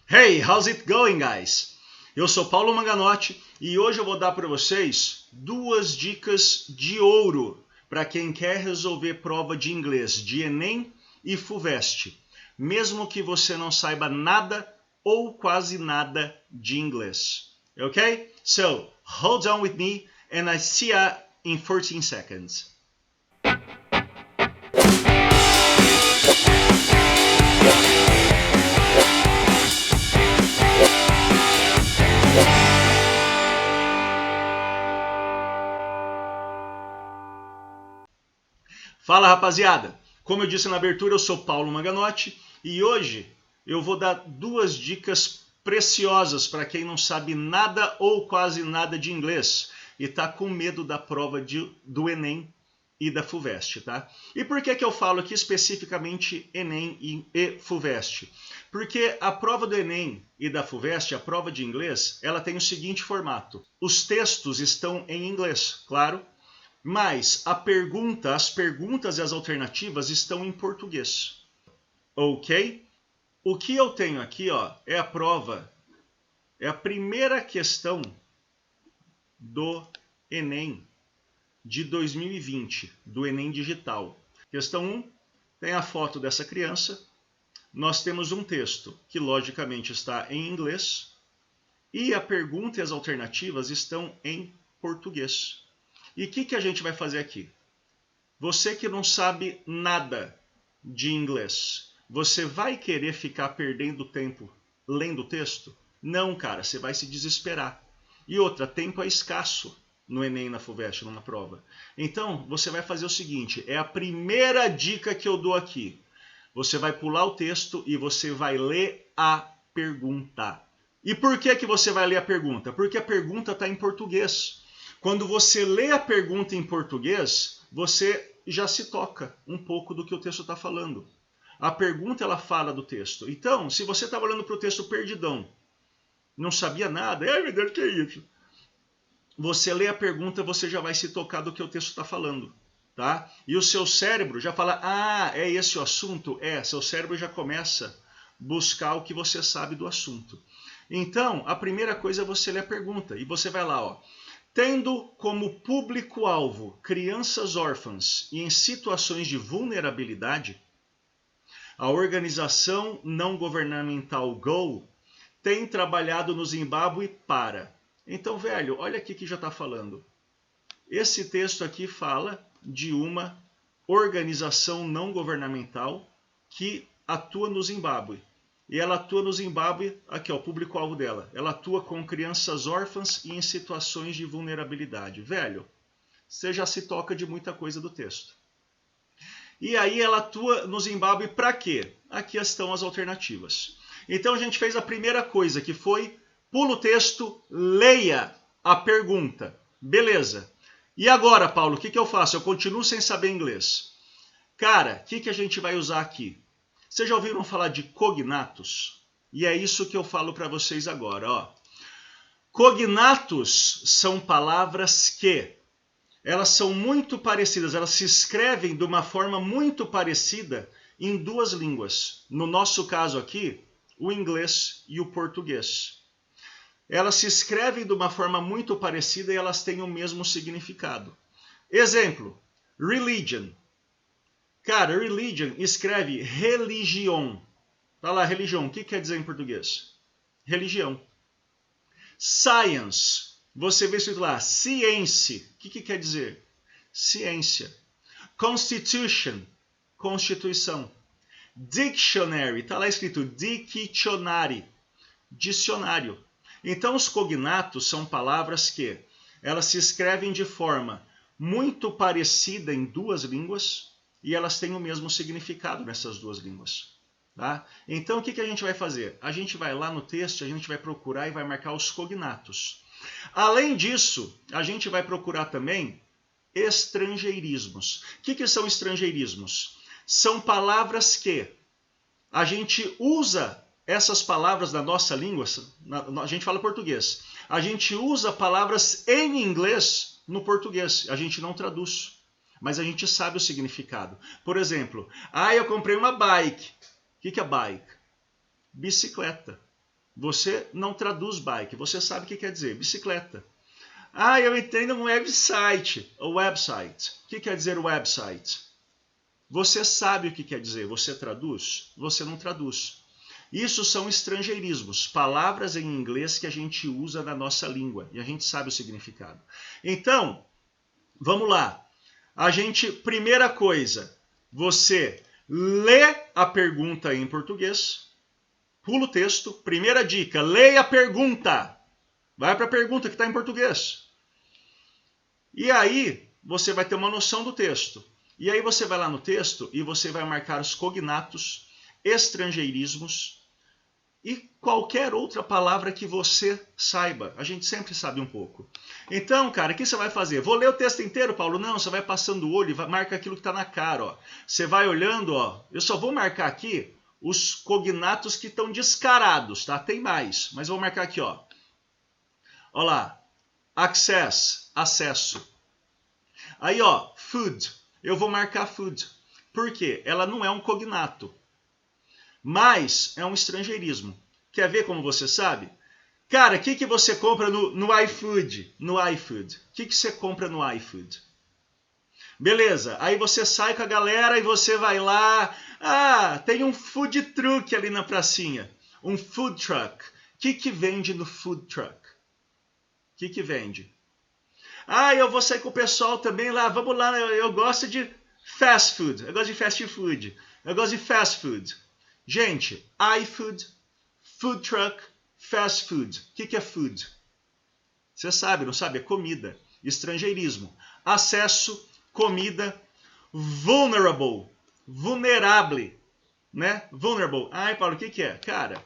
Hey, how's it going, guys? Eu sou Paulo Manganotti e hoje eu vou dar para vocês duas dicas de ouro para quem quer resolver prova de inglês de Enem e FUVEST, mesmo que você não saiba nada ou quase nada de inglês. Okay? So, hold on with me and I see ya in 14 seconds. Fala, rapaziada! Como eu disse na abertura, eu sou Paulo Manganotti e hoje eu vou dar duas dicas preciosas para quem não sabe nada ou quase nada de inglês e está com medo da prova do Enem e da FUVEST, tá? E por que eu falo aqui especificamente Enem e FUVEST? Porque a prova do Enem e da FUVEST, a prova de inglês, ela tem o seguinte formato. Os textos estão em inglês, claro, mas as perguntas e as alternativas estão em português. Ok? O que eu tenho aqui, ó, é a prova, é a primeira questão do Enem de 2020, do Enem Digital. Questão 1, tem a foto dessa criança. Nós temos um texto que, logicamente, está em inglês. E a pergunta e as alternativas estão em português. E o que a gente vai fazer aqui? Você que não sabe nada de inglês, você vai querer ficar perdendo tempo lendo o texto? Não, cara, você vai se desesperar. E outra, tempo é escasso no Enem e na FUVEST, numa prova. Então, você vai fazer o seguinte, é a primeira dica que eu dou aqui. Você vai pular o texto e você vai ler a pergunta. E por que você vai ler a pergunta? Porque a pergunta está em português. Quando você lê a pergunta em português, você já se toca um pouco do que o texto está falando. A pergunta, ela fala do texto. Então, se você estava olhando para o texto perdidão, não sabia nada, meu Deus, que é isso? Você lê a pergunta, você já vai se tocar do que o texto está falando. Tá? E o seu cérebro já fala, é esse o assunto? Seu cérebro já começa a buscar o que você sabe do assunto. Então, a primeira coisa é você ler a pergunta. E você vai lá, ó. Tendo como público-alvo crianças órfãs e em situações de vulnerabilidade, a organização não governamental GO tem trabalhado no Zimbábue para... Então, velho, olha aqui que já está falando. Esse texto aqui fala de uma organização não governamental que atua no Zimbábue. E ela atua no Zimbábue, aqui ó, o público-alvo dela. Ela atua com crianças órfãs e em situações de vulnerabilidade. Velho, você já se toca de muita coisa do texto. E aí ela atua no Zimbábue para quê? Aqui estão as alternativas. Então a gente fez a primeira coisa, que foi pula o texto, leia a pergunta. Beleza. E agora, Paulo, o que eu faço? Eu continuo sem saber inglês. Cara, o que a gente vai usar aqui? Vocês já ouviram falar de cognatos? E é isso que eu falo para vocês agora. Ó. Cognatos são palavras que elas são muito parecidas, elas se escrevem de uma forma muito parecida em duas línguas. No nosso caso aqui, o inglês e o português. Elas se escrevem de uma forma muito parecida e elas têm o mesmo significado. Exemplo, religion. Cara, religion escreve religião. Tá lá, religião. O que quer dizer em português? Religião. Science. Você vê escrito lá, ciência. O que quer dizer? Ciência. Constitution. Constituição. Dictionary. Tá lá escrito dictionary. Dicionário. Então, os cognatos são palavras que elas se escrevem de forma muito parecida em duas línguas e elas têm o mesmo significado nessas duas línguas. Tá? Então, o que a gente vai fazer? A gente vai lá no texto, a gente vai procurar e vai marcar os cognatos. Além disso, a gente vai procurar também estrangeirismos. O que são estrangeirismos? São palavras que a gente usa essas palavras da nossa língua, a gente fala português, a gente usa palavras em inglês no português, a gente não traduz, mas a gente sabe o significado. Por exemplo, eu comprei uma bike. O que é bike? Bicicleta. Você não traduz bike, você sabe o que quer dizer, bicicleta. Ah, eu entendo um website. O website. O que quer dizer website? Você sabe o que quer dizer, você traduz? Você não traduz. Isso são estrangeirismos, palavras em inglês que a gente usa na nossa língua e a gente sabe o significado. Então, vamos lá. Primeira coisa, você lê a pergunta em português, pula o texto. Primeira dica, leia a pergunta. Vai para a pergunta que está em português. E aí, você vai ter uma noção do texto. E aí você vai lá no texto e você vai marcar os cognatos, estrangeirismos e qualquer outra palavra que você saiba. A gente sempre sabe um pouco. Então, cara, o que você vai fazer? Vou ler o texto inteiro, Paulo? Não, você vai passando o olho e marca aquilo que está na cara. Ó. Você vai olhando, ó. Eu só vou marcar aqui os cognatos que estão descarados, tá? Tem mais, mas vou marcar aqui, ó. Olha lá. Access, acesso. Aí, ó, food. Eu vou marcar food. Por quê? Ela não é um cognato, mas é um estrangeirismo. Quer ver como você sabe? Cara, o que você compra no iFood? No iFood. O que você compra no iFood? Beleza, aí você sai com a galera e você vai lá. Ah, tem um food truck ali na pracinha. Um food truck. O que vende no food truck? O que vende? Ah, eu vou sair com o pessoal também lá. Vamos lá, eu gosto de fast food. Eu gosto de fast food. Eu gosto de fast food. Gente, iFood, food truck, fast food. O que é food? Você sabe, não sabe? É comida. Estrangeirismo. Acesso, comida. Vulnerable. Vulnerável. Né? Vulnerable. Ai, Paulo, o que é? Cara,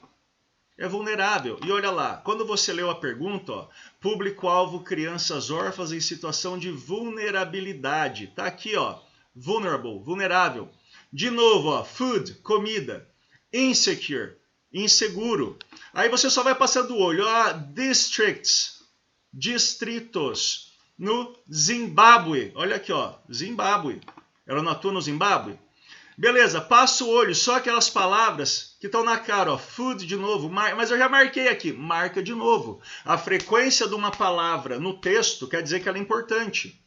é vulnerável. E olha lá, quando você leu a pergunta, ó, público-alvo crianças órfãs em situação de vulnerabilidade. Tá aqui, ó, vulnerable, vulnerável. De novo, ó, food, comida. Insecure, inseguro. Aí você só vai passando o olho, ó, districts, distritos. No Zimbábue, olha aqui, ó, Zimbábue. Ela não atua no Zimbábue? Beleza, passa o olho, só aquelas palavras que estão na cara, ó, food de novo, mas eu já marquei aqui, marca de novo. A frequência de uma palavra no texto quer dizer que ela é importante,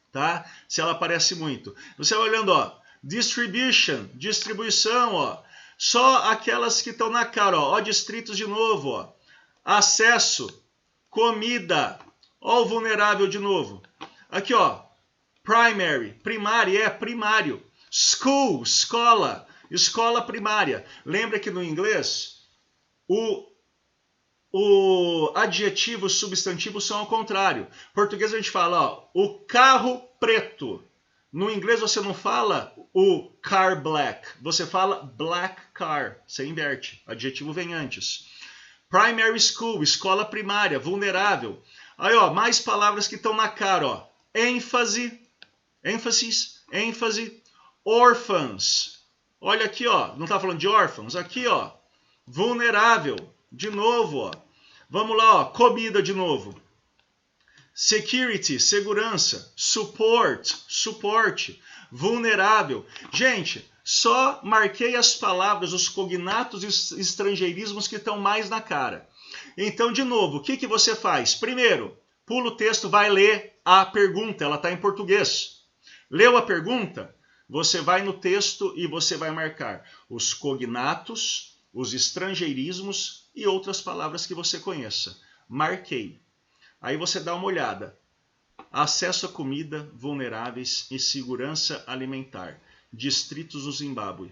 tá? Se ela aparece muito. Você vai olhando, ó, distribution, distribuição, ó, só aquelas que estão na cara, ó, distritos de novo, ó, acesso, comida, ó, o vulnerável de novo. Aqui, ó, primary, primário, primário. School, escola, escola primária. Lembra que no inglês o adjetivo e o substantivo são ao contrário. Em português a gente fala, ó, o carro preto. No inglês você não fala o car black, você fala black car. Você inverte, o adjetivo vem antes. Primary school, escola primária, vulnerável. Aí, ó, mais palavras que estão na cara, ó. Ênfase, ênfase. Orphans. Olha aqui, ó. Não está falando de órfãos? Aqui, ó. Vulnerável. De novo, ó. Vamos lá, ó. Comida de novo. Security, segurança. Support, suporte. Vulnerável. Gente, só marquei as palavras, os cognatos e estrangeirismos que estão mais na cara. Então, de novo, o que você faz? Primeiro, pula o texto, vai ler a pergunta. Ela está em português. Leu a pergunta? Você vai no texto e você vai marcar os cognatos, os estrangeirismos e outras palavras que você conheça. Marquei. Aí você dá uma olhada. Acesso a comida, vulneráveis e segurança alimentar. Distritos do Zimbábue.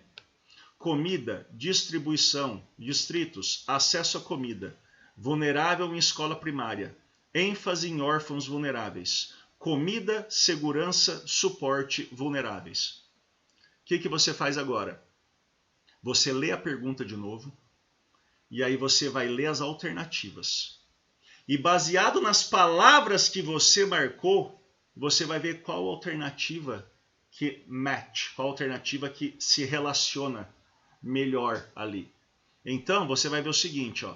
Comida, distribuição, distritos, acesso a comida. Vulnerável em escola primária. ênfase em órfãos vulneráveis. Comida, segurança, suporte, vulneráveis. O que você faz agora? Você lê a pergunta de novo e aí você vai ler as alternativas. E baseado nas palavras que você marcou, você vai ver qual alternativa que match, qual alternativa que se relaciona melhor ali. Então, você vai ver o seguinte, ó.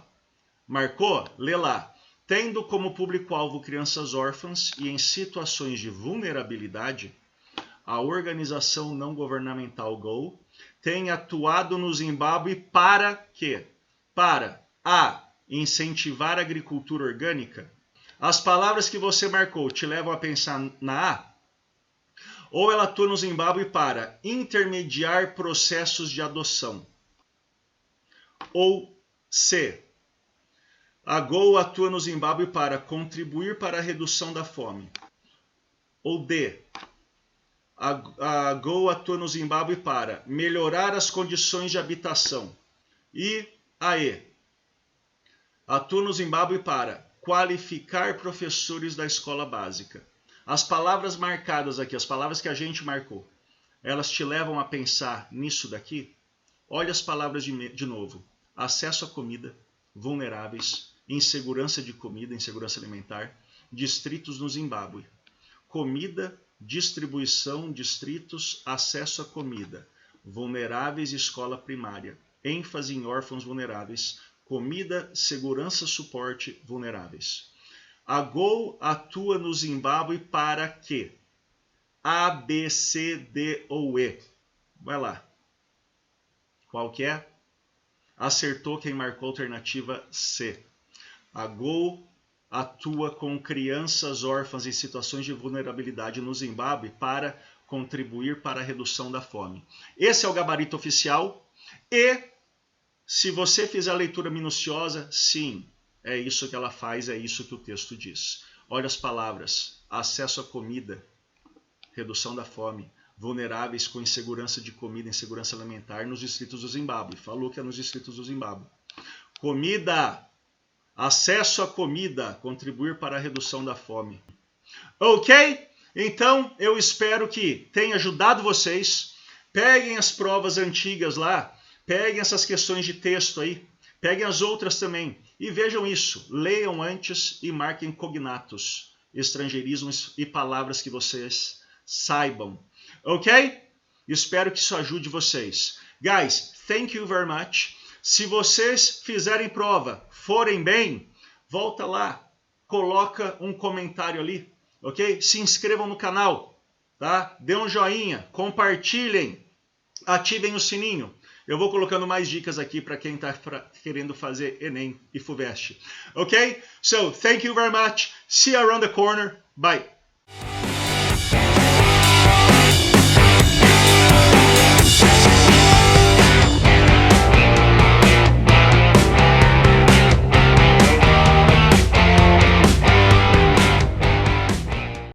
Marcou? Lê lá. Tendo como público-alvo crianças órfãs e em situações de vulnerabilidade, a organização não governamental GO tem atuado no Zimbábue para quê? Para A. Incentivar a agricultura orgânica? As palavras que você marcou te levam a pensar na A? Ou ela atua no Zimbábue para intermediar processos de adoção? Ou C. A GOU atua no Zimbábue para contribuir para a redução da fome? Ou D. A GOU atua no Zimbábue para melhorar as condições de habitação? E a E. Atua no Zimbábue para qualificar professores da escola básica? As palavras marcadas aqui, as palavras que a gente marcou, elas te levam a pensar nisso daqui? Olha as palavras de novo. Acesso à comida, vulneráveis, insegurança de comida, insegurança alimentar, distritos no Zimbábue. Comida, distribuição, distritos, acesso à comida, vulneráveis, escola primária, ênfase em órfãos vulneráveis, comida, segurança, suporte, vulneráveis. A GOU atua no Zimbábue para quê? A, B, C, D ou E? Vai lá. Qual que é? Acertou quem marcou a alternativa C. A GOU atua com crianças órfãs em situações de vulnerabilidade no Zimbábue para contribuir para a redução da fome. Esse é o gabarito oficial e, se você fizer a leitura minuciosa, sim, é isso que ela faz, é isso que o texto diz. Olha as palavras: acesso à comida, redução da fome, vulneráveis com insegurança de comida, insegurança alimentar nos distritos do Zimbábue. Falou que é nos distritos do Zimbábue. Comida, acesso à comida, contribuir para a redução da fome. Ok? Então, eu espero que tenha ajudado vocês. Peguem as provas antigas lá, peguem essas questões de texto aí, peguem as outras também e vejam isso. Leiam antes e marquem cognatos, estrangeirismos e palavras que vocês saibam. Ok? Espero que isso ajude vocês. Guys, thank you very much. Se vocês fizerem prova, forem bem, volta lá, coloca um comentário ali, ok? Se inscrevam no canal, tá? Dê um joinha, compartilhem, ativem o sininho. Eu vou colocando mais dicas aqui para quem está querendo fazer Enem e FUVEST. Ok? So, thank you very much. See you around the corner. Bye.